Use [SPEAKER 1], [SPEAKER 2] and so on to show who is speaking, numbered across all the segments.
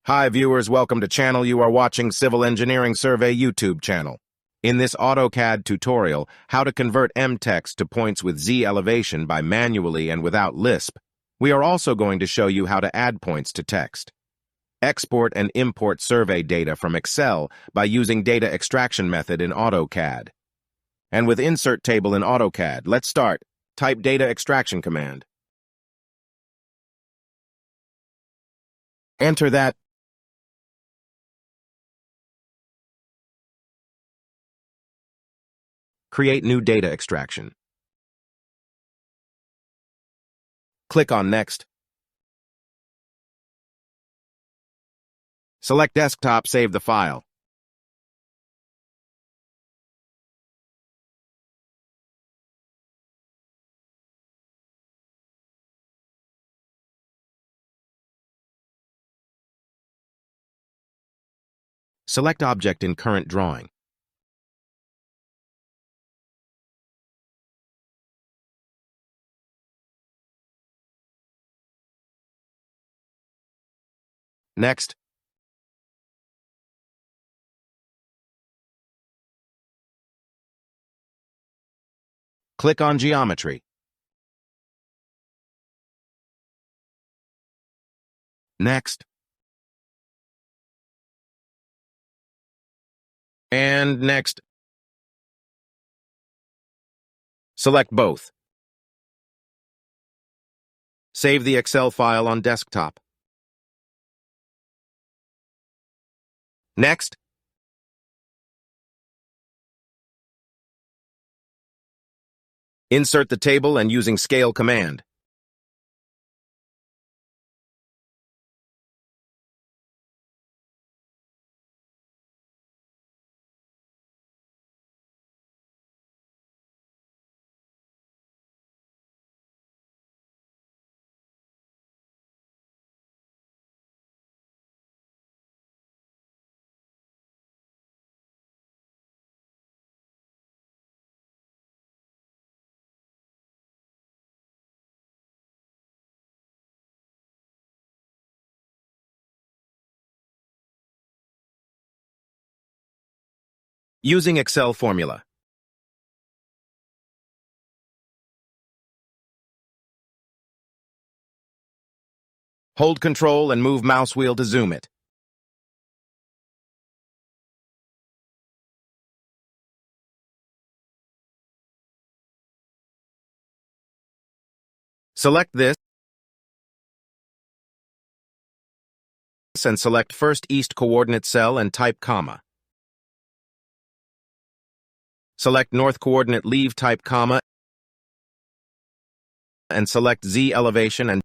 [SPEAKER 1] Hi viewers, welcome to channel. You are watching Civil Engineering Survey YouTube channel. In this AutoCAD tutorial, how to convert Mtext to points with Z elevation by manually and without Lisp, we are also going to show you how to add points to text. Export and import survey data from Excel by using data extraction method in AutoCAD. And with insert table in AutoCAD, let's start. Type data extraction command. Enter that. Create new data extraction. Click on Next. Select Desktop, save the file. Select Object in current drawing. Next. Click on Geometry. Next. And next. Select both. Save the Excel file on desktop. Next. Insert the table and using Scale command. Using Excel formula. Hold Control and move mouse wheel to zoom it. Select this and select first east coordinate cell and type comma. Select north coordinate, leave, type comma, and select Z elevation and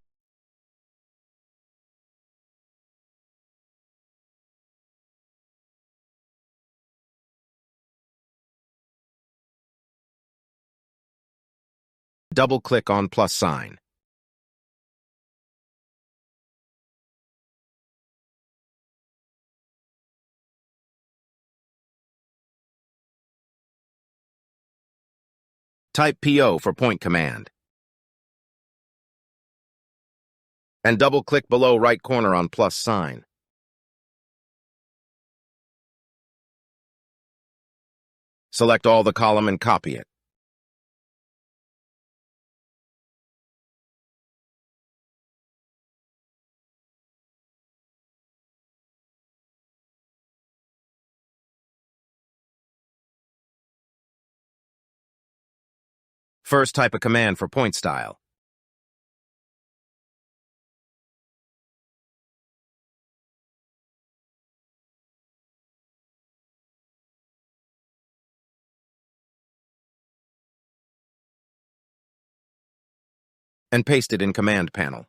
[SPEAKER 1] double-click on plus sign. Type PO for point command. And double-click below right corner on plus sign. Select all the column and copy it. First, type a command for point style. And paste it in command panel.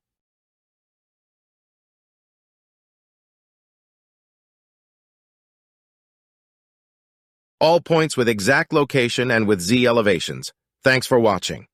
[SPEAKER 1] All points with exact location and with Z elevations. Thanks for watching.